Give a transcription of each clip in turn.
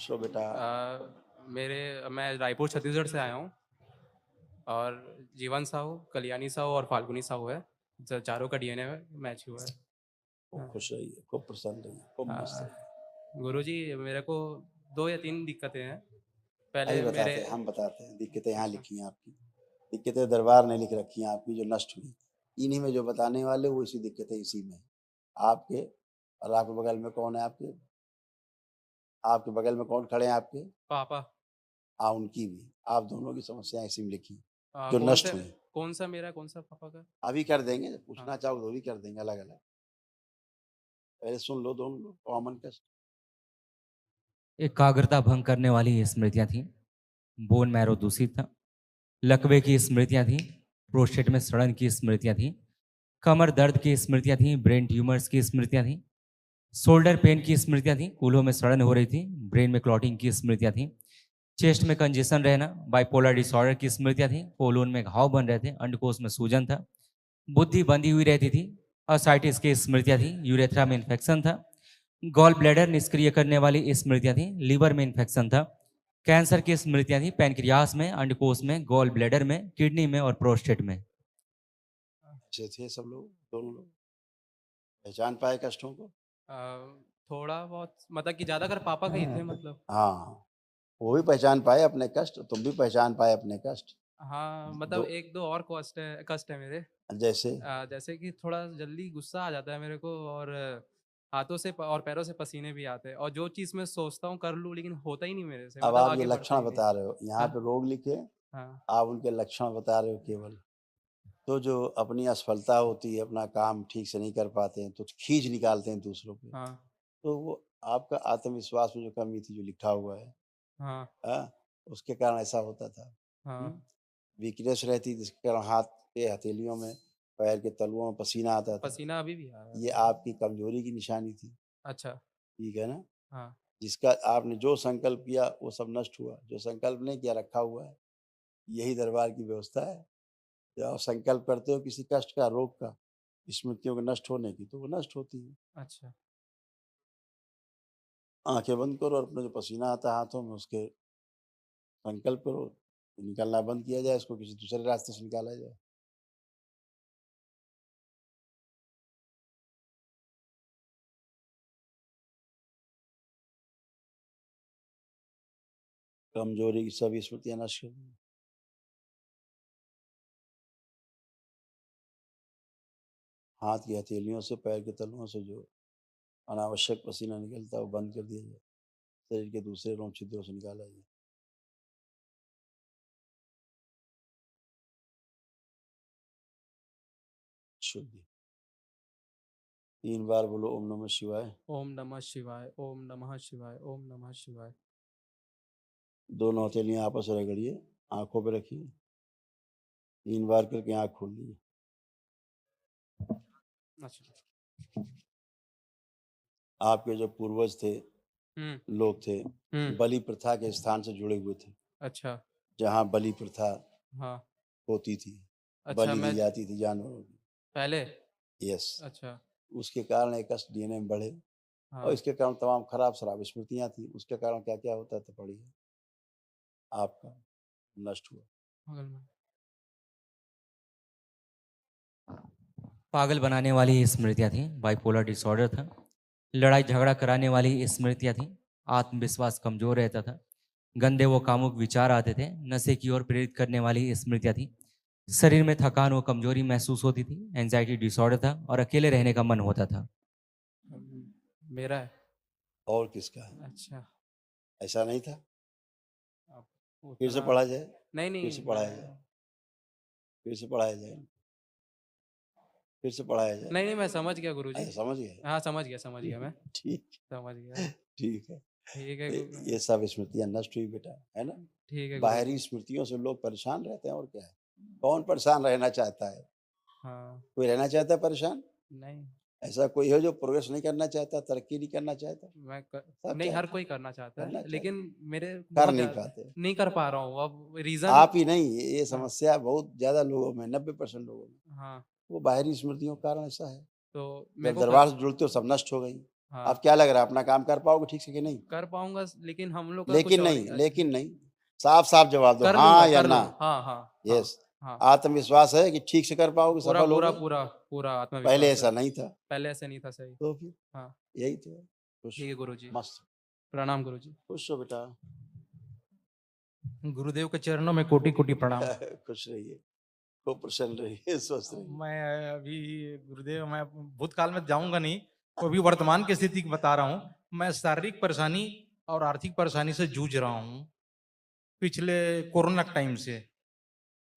पूछो बेटा। मैं रायपुर छत्तीसगढ़ से आया हूँ और जीवन साहू, कल्याणी साहू और फाल्गुनी साहू है। चारों का डीएनए मैच हुआ है। खूब हाँ। खुश रहिए, खूब प्रसन्न रहिए, खूब मस्त रहिए। गुरुजी, मेरे को 2 या 3 दिक्कतें हैं। अभी पहले मेरे बताते हैं, हम बताते हैं। दिक्कतें यहाँ अच्छा। लिखी हैं आपकी। दिक्कतें दरबार ने लिख रखी हैं आपकी, जो नष्ट हुई। इन्हीं में जो बताने वाले वो इसी दिक्कतें इसी में हैं। आपके और आपके बगल में कौन है आपके? आपके बगल में कौन खड़े हैं आपके? पापा। हाँ, उनकी भी। आप दोनों की समस्याएं इसी में लिखी, जो कौन से नष्ट हुई। कौन सा मेरा, कौन सा पापा का? अभी कर देंगे, जब हाँ। पूछना चाहोगे तो भी कर देंगे अलग अलग। पहले सुन लो दोनों लोग कॉमन कष्ट। एकाग्रता भंग करने वाली स्मृतियां थी। बोन मैरो दूषित था। लकवे की स्मृतियां थी। प्रोस्टेट में सड़न की स्मृतियां थी। कमर दर्द की स्मृतियां थी। ब्रेन ट्यूमर्स की स्मृतियां थी। शोल्डर पेन की स्मृतियां थी। कूल्हों में सड़न हो रही थी। ब्रेन में क्लॉटिंग की स्मृतियां थी। चेस्ट में कंजेशन रहना, बाइपोलर डिसऑर्डर की स्मृतियां थी। कोलोन में घाव बन रहे थे। अंडकोश में सूजन था। बुद्धि बंधी हुई रहती थी। असाइटिस की स्मृतियां थी। यूरेथ्रा में इन्फेक्शन था। गॉल ब्लैडर निष्क्रिय करने वाली स्मृतियां थी। लीवर में इन्फेक्शन था। कैंसर की स्मृतियां थी। पैनक्रियास में, अंडकोश में, गॉल ब्लैडर में, किडनी में और प्रोस्टेट में। अच्छे थे सब लोग, दोनों लोग। पहचान पाए कष्टों को? अ, थोड़ा बहुत, मतलब कि ज्यादातर पापा के ही थे मतलब। हाँ, वो भी पहचान पाए अपने कष्ट, तुम भी पहचान पाए अपने कष्ट। हाँ, मतलब दो, 1-2 और कष्ट है मेरे। जैसे? जैसे कि थोड़ा जल्दी गुस्सा आ जाता है मेरे को, और हाथों से और पैरों से पसीने भी आते हैं, और जो चीज़ मैं सोचता हूँ कर लूँ, लेकिन होता ही नहीं मेरे से, अब मतलब आप ये आगे बढ़ता लक्षण ही नहीं। बता रहे हो, यहाँ हाँ, पे रोग लिखे, हाँ, आप उनके लक्षण बता रहे हो केवल। तो जो अपनी असफलता होती है, अपना काम ठीक से नहीं कर पाते हैं, तो खींच निकालते हैं दूसरों पे। हाँ, तो वो आपका आत्मविश्वास में जो कमी थी, जो लिखा हुआ है, हाँ, हाँ, उसके कारण ऐसा होता था। हाँ। वीकनेस रहती, जिसके कारण हाथ के हथेलियों में, पैर के तलुओं में पसीना आता था। पसीना अभी भी आ रहा है ये थोड़ा। आपकी कमजोरी की निशानी थी। अच्छा। ठीक है ना? हाँ, जिसका आपने जो संकल्प किया वो सब नष्ट हुआ, जो संकल्प नहीं किया रखा हुआ है। यही दरबार की व्यवस्था है। जब आप संकल्प करते हो किसी कष्ट का, रोग का, स्मृतियों के नष्ट होने की, तो वो नष्ट होती है। अच्छा। आंखें बंद करो और अपना जो पसीना आता है हाथों में, उसके संकल्प करो, निकालना बंद किया जाए, इसको किसी दूसरे रास्ते से निकाला जाए। कमजोरी की सभी स्मृतियां नष्ट कर दो। हाथ की हथेलियों से, पैर के तलुओं से जो अनावश्यक पसीना निकलता है, वो बंद कर दिया जाए। शरीर के दूसरे रोम छिद्रों से निकाला जाए। शुद्धि। 3 बार बोलो ओम नमः शिवाय। ओम नमः शिवाय, ओम नमः शिवाय, ओम नमः शिवाय। दोनों हथेलियां आपस में रगड़िए, आंखों पे रखिए। 3 बार करके आंख खोल लीजिए। अच्छा। आपके जो पूर्वज थे, हुँ, लोग थे, हुँ। बलि प्रथा के स्थान से जुड़े हुए थे। अच्छा। जहाँ बलि प्रथा हाँ। होती थी, अच्छा, बलि दी मैं जाती थी जानवरों की। पहले। यस। अच्छा। उसके कारण ये कष्ट डीएनए में बढ़े, और हाँ। इसके कारण तमाम खराब स्मृतियां थी। उसके कारण क्या क्या होता था, पढ़िए। आपका नष्ट हुआ। बगल में। पागल बनाने वाली स्मृतियां थी। बाइपोलर डिसऑर्डर था। लड़ाई झगड़ा कराने वाली स्मृतियां थी। आत्मविश्वास कमजोर रहता था। गंदे व कामुक विचार आते थे। नशे की ओर प्रेरित करने वाली स्मृतियां थी। शरीर में थकान व कमजोरी महसूस होती थी। एंजाइटी डिसऑर्डर था और अकेले रहने का मन होता था। मेरा है। और किसका है? अच्छा। ऐसा नहीं था? अब फिर से उतना पढ़ा जाए, नहीं, फिर नहीं, से मैं पढ़ाया जाए, फिर से पढ़ाया जाए, फिर से पढ़ाया जाए। नहीं, नहीं, मैं समझ गया गुरुजी। अच्छा, समझ गए? हाँ, समझ गया मैं। ठीक, समझ गया। ठीक है। ठीक है ये सब स्मृतियां नष्ट हुई बेटा, है ना? ठीक है बाहरी गुरुजी। स्मृतियों से लोग परेशान रहते हैं, और क्या है? कौन परेशान रहना चाहता है? हाँ। कोई रहना चाहता है परेशान? नहीं, ऐसा कोई है जो प्रोग्रेस नहीं करना चाहता, तरक्की नहीं करना चाहता? सब नहीं, हर चाहते कोई हैं, करना चाहता करना है, चाहते लेकिन हैं, मेरे कर बहुत नहीं ज़्यादा पाते। नहीं कर पा रहा हूँ, अब रीज़न। आप ही नहीं, ये हाँ, समस्या बहुत ज्यादा लोगों में, 90% लोगों में। हाँ, वो बाहरी स्मृतियों के कारण ऐसा है। तो मेरे जब को दरबार से जुड़ते हो सब नष्ट हो गई। हाँ अब क्या लग रहा है, अपना काम कर पाओगे ठीक से कि नहीं? कर पाऊंगा, लेकिन हम लोग का लेकिन कुछ और नहीं, ही- लेकिन नहीं, साफ साफ जवाब दो, कर हाँ लूंगा या कर ना। लूंगा, हाँ हाँ हाँ यस, हाँ, आत्मविश्वास है कि ठीक से कर पाओगे, पूरा सफल पूरा होगे? पूरा पूरा पहले आत्मविश्वास ऐसा है। नहीं था, पहले ऐसे नहीं था, सही। तो फिर हाँ यही तो है। खुश, ठीक है गुरुजी, मस्त, प्रणाम गुरुजी। खुश हो बेटा। गुरुदेव के चरणों में कोटि कोटि प्रणाम। खुश रहिए, खूब प्रसन्न रहिए, स्वस्थ रहिए। मैं अभी गुरुदेव, मैं भूतकाल में जाऊंगा नहीं, तो अभी वर्तमान की स्थिति की बता रहा हूँ। मैं शारीरिक परेशानी और आर्थिक परेशानी से जूझ रहा हूँ पिछले कोरोना टाइम से।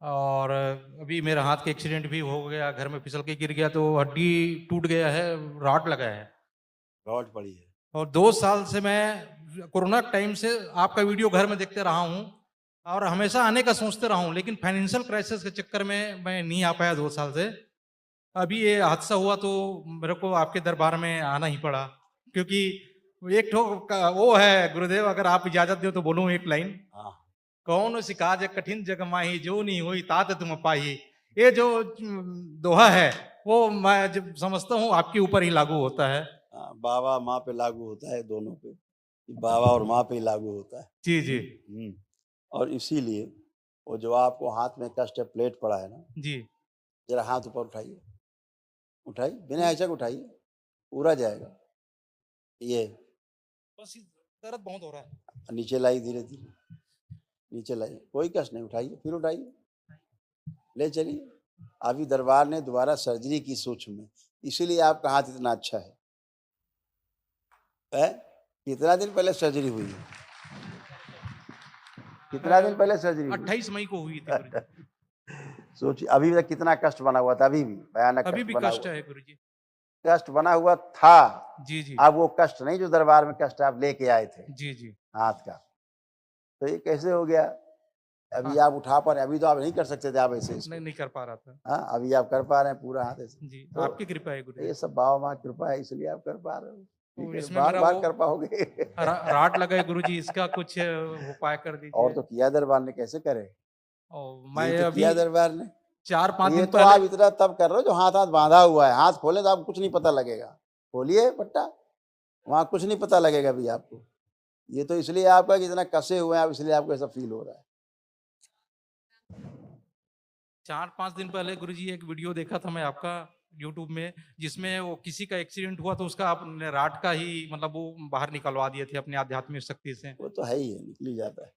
और अभी मेरा हाथ का एक्सीडेंट भी हो गया, घर में फिसल के गिर गया तो हड्डी टूट गया है, रॉड लगा है। रॉड पड़ी है। और 2 साल से मैं कोरोना टाइम से आपका वीडियो घर में देखते रहा हूँ और हमेशा आने का सोचते रहा हूँ, लेकिन फाइनेंशियल क्राइसिस के चक्कर में मैं नहीं आ पाया 2 साल से। अभी ये हादसा हुआ तो मेरे को आपके दरबार में आना ही पड़ा, क्योंकि एक ठो वो है गुरुदेव, अगर आप इजाजत दो तो बोलूं एक लाइन। हाँ, कौन सिकाज कठिन जग माही, जो नहीं हुई तात तुम पाही। ये जो दोहा है वो मैं जब समझता हूँ आपके ऊपर ही लागू होता है। हाँ, बाबा माँ पे लागू होता है, दोनों पे, बाबा और माँ पे ही लागू होता है। जी जी और इसीलिए वो जो आपको हाथ में कष्ट है, प्लेट पड़ा है ना, जी। जरा हाथ ऊपर उठाइए, उठाइए, बिना हिचक उठाइए, पूरा जाएगा। ये बस दर्द बहुत हो रहा है। नीचे लाइए, धीरे धीरे नीचे लाइए, कोई कष्ट नहीं, उठाइए, फिर उठाइए, ले चलिए। अभी दरबार ने दोबारा सर्जरी की सूक्ष्म में, इसीलिए आपका हाथ इतना अच्छा है? कितना दिन पहले सर्जरी हुई है? कितना दिन पहले सर्जरी हुई? 28 मई को हुई थी गुरुजी। सोचिए, अभी तक कितना कष्ट बना हुआ था, अभी भी भयानक अभी कष्ट भी बना कष्ट हुआ, है गुरुजी। कष्ट बना हुआ था। जी जी अब वो कष्ट नहीं जो दरबार में कष्ट आप लेके आए थे जी जी। हाथ का, तो ये कैसे हो गया? अभी हाँ। आप उठा पा रहे, अभी तो आप नहीं कर सकते थे आप ऐसे इसको। नहीं कर पा रहा था। हाँ, अभी आप कर पा रहे हैं पूरा हाथ ऐसे। जी तो आपकी कृपा है गुरुजी। ये सब बाबा माँ की कृपा है, इसलिए आप कर पा रहे हो। तो ठीक है, इसमें बार मेरा बार वो कर पाओगे। राट लगा है गुरुजी, इसका कुछ उपाय कर और दीजिए। तो किया दरबार ने, कैसे करे? और ये मैं तो अभी किया दरबार ने। 4-5 ये दिन तो आप पहले। इतना तब कर रहे हो जो हाथ हाथ बांधा हुआ है, हाथ खोले तो आपको कुछ नहीं पता लगेगा। खोलिए पट्टा, वहां कुछ नहीं पता लगेगा भी आपको। ये तो इसलिए आपका कि इतना कसे हुए हैं आप, इसलिए आपको ऐसा फील हो रहा है। 4-5 दिन पहले गुरुजी एक वीडियो देखा था मैं आपका यूट्यूब में, जिसमें वो किसी का एक्सीडेंट हुआ तो उसका आपने राट का ही मतलब वो बाहर निकलवा दिए थे अपनी आध्यात्मिक शक्ति से। वो तो है ही है, निकली जाता है,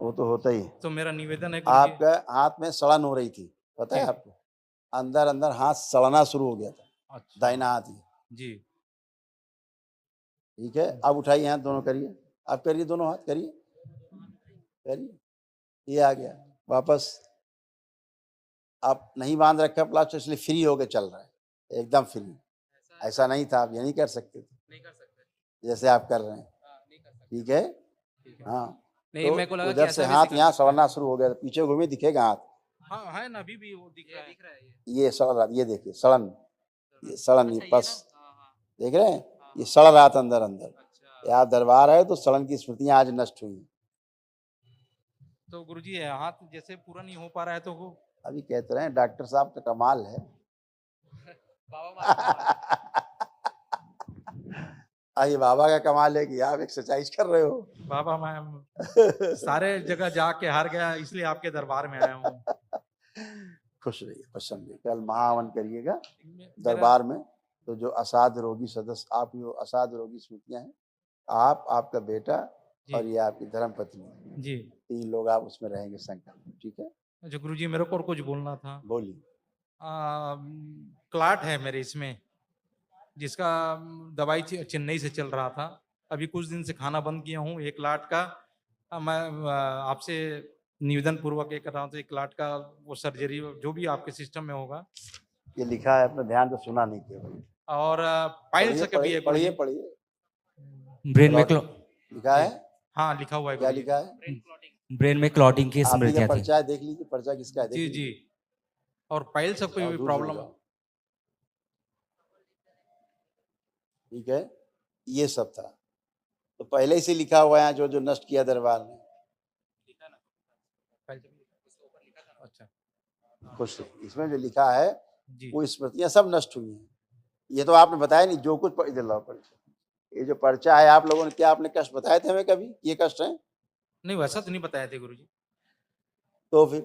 वो तो होता ही है। तो मेरा निवेदन है गुरुजी। आपका हाथ में सड़न हो रही थी, पता है जी। आपको? अंदर अंदर हाथ सड़ना शुरू हो गया था, अच्छा। दाहिना हाथ ही। जी ठीक है, अब उठाइए हाथ दोनों, करिए, आप करिए, दोनों हाथ करिए, करिए। ये आ गया वापस। आप नहीं बांध रखा प्लास्टर, इसलिए फ्री होके चल रहा है, एकदम फ्री। ऐसा नहीं था, आप ये नहीं कर सकते थे नहीं कर सकते। जैसे आप कर रहे हैं। नहीं कर सकते। ठीक है, ठीक है। हाँ। नहीं, मेरे को तो लगा कि उधर ऐसा से भी हाथ सिखा यहाँ सकता है। सड़ना शुरू हो गया, पीछे घूमे दिखेगा हाथ, हाँ है ना, अभी भी वो दिख रहा है। दिख रहा है ये। ये सड़ रहा, ये देखिए सड़न, ये सड़न, ये अच्छा, ये पस, ना? हाँ हाँ देख रहे हैं? हाँ, ये सड़ रहा था अंदर अंदर। अच्छा। ये आप दरबार आए तो सड़न की स्मृतियां आज नष्ट हुई। तो गुरुजी हाथ जैसे पूरा नहीं हो पा रहा है तो वो अभी कहते रहे डॉक्टर साहब का कमाल है। बाबा माँ ये बाबा का कमाल है कि आप एक्सरसाइज कर रहे हो। बाबा मैं सारे जगह जाके हार गया, इसलिए आपके दरबार में आया हूँ। खुश रहिए, प्रसन्न रहिए। कल महावन करिएगा मेरा- दरबार में, तो जो असाध रोगी सदस्य, आप जो असाध रोगी स्मृतियां हैं, आप, आपका बेटा जी। और ये आपकी धर्मपत्नी, जी 3 लोग आप उसमें रहेंगे संकल्प में। ठीक है, अच्छा गुरुजी, मेरे को और कुछ बोलना था। बोलिए। क्लाट है मेरे इसमें, जिसका दवाई चेन्नई से चल रहा था। अभी कुछ दिन से खाना बंद किया हूँ। एक लाट का मैं आपसे निवेदन पूर्वक ये कर रहा हूँ, तो एक लाट का वो सर्जरी जो भी आपके सिस्टम में होगा। ये लिखा है, अपने ध्यान से सुना नहीं किया। और पाइल्स पढ़िए का भी है पढ़िए गुरुजी। पढ़िए। ब्रेन में लिखा है, हाँ लिखा हुआ है क्या गुरुजी। लिखा है? ब्रेन में क्लॉटिंग की आप ही का स्मृतियां थी। पर्चा है, देख लीजिए, पर्चा किसका है, देख जी लीजिए। जी। और पाइल्स का और कोई दूर से प्रॉब्लम। दिखाओ। ठीक है, ये सब था, तो पहले ही से लिखा हुआ है जो जो नष्ट किया दरबार ने। अच्छा खुश रहिए। इसमें जो लिखा है जी वो स्मृतियां सब नष्ट हुई हैं। ये तो आपने बताया नहीं, जो कुछ इधर लाओ पर्चा। ये जो पर्चा है, आप लोगों ने क्या आपने कष्ट बताए थे हमें कभी ये कष्ट है? नहीं वैसा तो नहीं बताए थे गुरुजी। तो फिर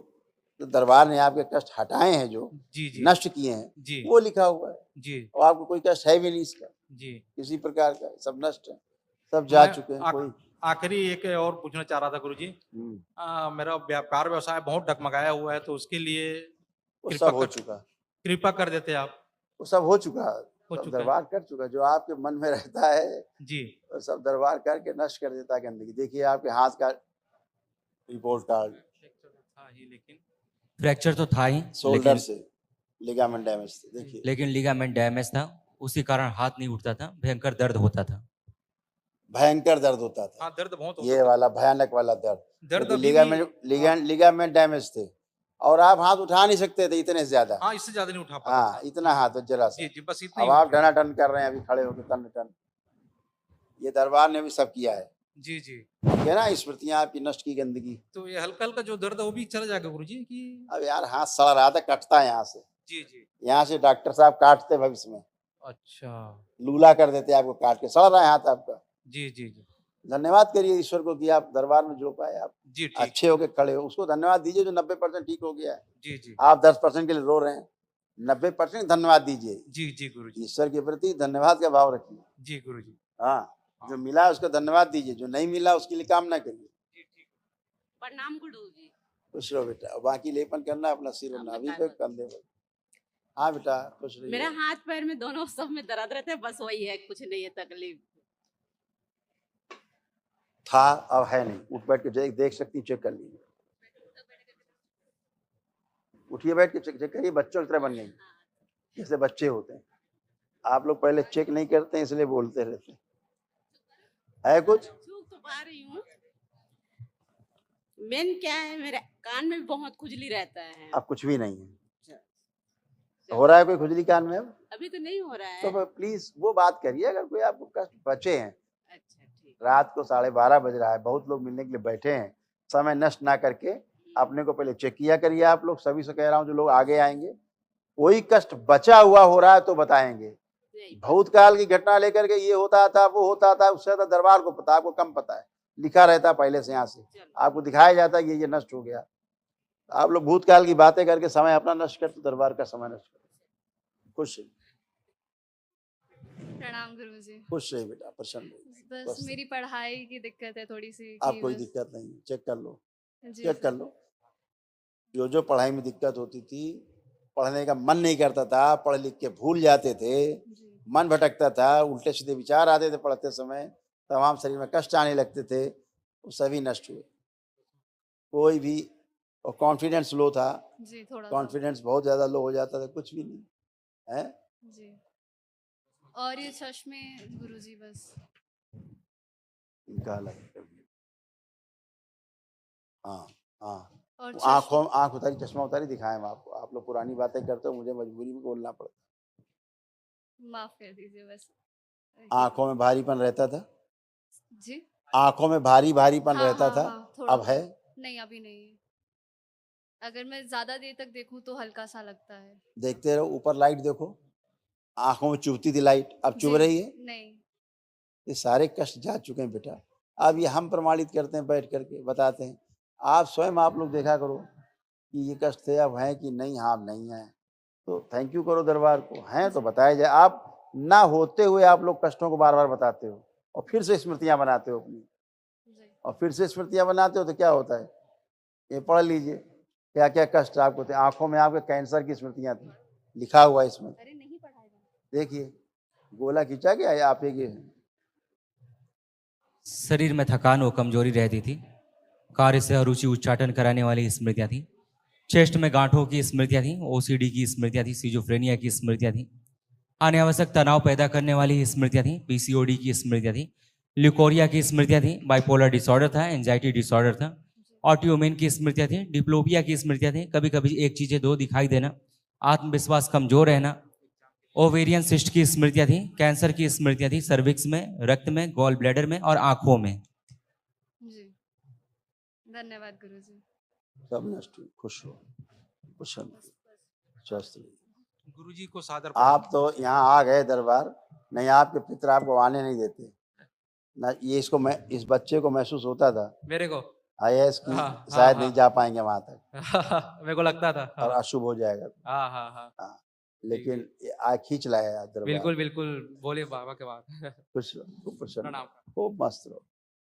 तो दरबार ने आपके कष्ट हटाए हैं, जो जी जी नष्ट किए हैं, जी वो लिखा हुआ है। जी और आपको कोई कष्ट है भी नहीं इसका, जी। किसी प्रकार का, सब नष्ट है, सब जा मैं चुके हैं। आ- कोई आखिरी एक और पूछना चाह रहा था गुरुजी। मेरा व्यापार व्यवसाय बहुत डगमगाया हुआ है, तो उसके लिए वो कृपा सब हो कर चुका, कृपा कर देते आप। वो सब हो चुका, हो सब चुका है। दरबार कर चुका। जो आपके मन में रहता है जी वो सब दरबार करके नष्ट कर देता है गंदगी। देखिए आपके हाथ का रिपोर्ट कार्ड, था ही, लेकिन फ्रैक्चर तो था ही, शोल्डर से लिगामेंट डैमेज थे, देखिए लेकिन लिगामेंट डैमेज था, उसी कारण हाथ नहीं उठता था, भयंकर दर्द होता था। भयंकर दर्द होता था। हाँ दर्द बहुत होता ये था। वाला भयानक वाला दर्द, दर्द क्योंकि अभी भी लिगामेंट डैमेज थे और आप हाथ उठा नहीं सकते थे इतने ज्यादा। हाँ इससे ज्यादा नहीं उठा पाता हाँ, था। इतना हाथ तो जरा जी सा। जी बस इतना अब ही आप उठा। टनाटन कर रहे हैं अभी खड़े होकर, टन टन। ये दरबार ने भी सब किया है, जी जी। क्या ना, स्मृतियां आपकी नष्ट की गंदगी। तो ये हल्का हल्का जो दर्द है वो भी चला जाएगा गुरुजी कि? अब यार हाथ सड़ रहा था, कटता है यहाँ से, जी जी। यहाँ से डॉक्टर साहब काटते भविष्य में, अच्छा। लूला कर देते आपको काट के। सड़ रहा है हाथ आपका। जी जी जी धन्यवाद करिए ईश्वर को कि आप दरबार में जो पाए आप जी। ठीक। अच्छे होके खड़े हो, उसको धन्यवाद दीजिए जो 90% ठीक हो गया है। जी जी आप 10% के लिए रो रहे हैं, 90% धन्यवाद दीजिए। जी जी गुरुजी। ईश्वर के प्रति धन्यवाद का भाव रखिए। जी गुरुजी। हाँ, जो मिला उसका धन्यवाद दीजिए, जो नहीं मिला उसके लिए कामना करिए। जी ठीक। प्रणाम गुरुजी। खुश रहो बेटा, और बाकी लेपन करना अपना सिर और नाभि पे, कंधे पे। हाँ बेटा, खुश मेरा रहिए। हाथ पैर में दोनों सब में दर्द रहता है, बस वही है, कुछ नहीं है तकलीफ। था, अब है नहीं। उठ बैठ के देख सकती हैं, चेक कर लीजिए। उठिए, बैठ के चेक करिए। बच्चों की तरह बन गई, जैसे बच्चे होते हैं। आप लोग पहले चेक नहीं करते हैं, इसलिए बोलते रहते हैं। है कुछ? छू तो पा रही हूँ। मेन क्या है, मेरे कान में बहुत खुजली रहता है। अब कुछ भी नहीं है। हो रहा है कोई खुजली कान में अब? अभी तो नहीं हो रहा है। तो प्लीज वो बात करिए, अगर कोई आपको कष्ट बचे हैं। अच्छा ठीक। रात को 12:30 बज रहा है, बहुत लोग मिलने के लिए बैठे हैं। समय नष्ट ना करके अपने को पहले चेक किया करिए। आप लोग सभी से कह रहा हूँ, जो लोग आगे आएंगे, कोई कष्ट बचा हुआ हो रहा है तो बताएंगे। यही बात। भूतकाल की घटना लेकर के ये होता था वो होता था, उससे ज्यादा दरबार को पता, आपको कम पता है। लिखा रहता पहले से, यहाँ से चलो। आपको दिखाया जाता है ये नष्ट हो गया। आप लोग भूतकाल की बातें करके समय अपना नष्ट करते, दरबार का समय नष्ट करते। खुश रहिए, प्रणाम गुरुजी। खुश रहिए बेटा, प्रसन्न रहिए। बस बस। मेरी पढ़ाई की दिक्कत है थोड़ी सी आप कि कोई बस। दिक्कत नहीं, चेक कर लो, जी चेक कर सर। लो। जो पढ़ाई में दिक्कत होती थी, पढ़ने का मन नहीं करता था, पढ़ लिख के भूल जाते थे, जी मन भटकता था, उल्टे सीधे विचार आते थे पढ़ते समय, तमाम शरीर में कष्ट आने लगते थे, वो सभी नष्ट हुए। कोई भी, और कॉन्फिडेंस लो था, जी थोड़ा सा। कॉन्फिडेंस बहुत ज्यादा लो हो जाता था, कुछ भी नहीं है। जी। और ये चश्मे गुरुजी बस। इनका अलग कर दिया। हाँ हाँ, और वो चश्मे आंख उतारी, चश्मा उतारी, दिखाएं हम आपको। आप लोग पुरानी बातें करते हो, मुझे मजबूरी में बोलना पड़ता। माफ कर दीजिए बस। आंखों में भारीपन रहता था, जी। आंखों में भारी भारीपन हाँ रहता हाँ था, हाँ थोड़ा अब है? नहीं अभी नहीं है। अगर मैं ज्यादा देर तक देखूं तो हल्का सा लगता है। देखते रहो, ऊपर लाइट देखो, आंखों में चुभती थी लाइट, अब चुभ जी, रही है। नहीं। ये सारे कष्ट जा चुके हैं बेटा। अब ये हम प्रमाणित करते हैं, बैठ करके बताते हैं। आप स्वयं आप लोग देखा करो कि ये कष्ट थे, अब हैं कि नहीं। हाँ, नहीं है तो थैंक यू करो दरबार को, हैं तो बताया जाए। आप ना होते हुए आप लोग कष्टों को बार बार बताते हो और फिर से स्मृतियां बनाते हो अपनी, जी और फिर से स्मृतियां बनाते हो तो क्या होता है, ये पढ़ लीजिए क्या क्या कष्ट आपको थे। आंखों में आपके कैंसर की स्मृतियां थी, लिखा हुआ इसमें, अरे नहीं पढ़ाएगा। देखिए गोला खींचा गया आप एक ये। शरीर में थकान व कमजोरी रहती थी, कार्य से अरुचि उच्चाटन कराने वाली स्मृतियां थी, चेस्ट में गांठों की स्मृतियां थी, ओसीडी की स्मृतियां थी, सिजोफ्रेनिया की स्मृतियां थी, अनावश्यक तनाव पैदा करने वाली स्मृतियां थी, पीसीओडी की स्मृतियां थी, ल्यूकोरिया की स्मृतियां थी, बाइपोलर डिसऑर्डर था, एंजाइटी डिसऑर्डर था, ऑटियोमेन की स्मृतियां थी, डिप्लोपिया की स्मृतियां थी, कभी कभी एक चीजें दो दिखाई देना, आत्मविश्वास कमजोर रहना, ओवेरियन सिस्ट की स्मृतियां थी, कैंसर की स्मृतियां थी, सर्विक्स में, रक्त में, गॉल ब्लैडर में और आंखों में। जी धन्यवाद गुरुजी। सब नष्ट हुई। खुश हो, प्रसन्न बस हो, स्वस्थ रहिए। गुरुजी को सादर आप तो यहाँ आ गए दरबार, नहीं आपके पितर आपको आने नहीं देते ना। ये इसको मैं इस बच्चे को महसूस होता था मेरे को IAS की हाँ, हाँ, शायद हाँ। नहीं जा पाएंगे वहां तक मेरे को लगता था और हाँ अशुभ हो जाएगा। हाँ हाँ हाँ हाँ, लेकिन ये आ खींच लाया दरबार। बिल्कुल बिल्कुल बोलिए बाबा के बाद खुश रहो, खूब प्रसन्न प्रणाम। रहो, खूब मस्त रहो।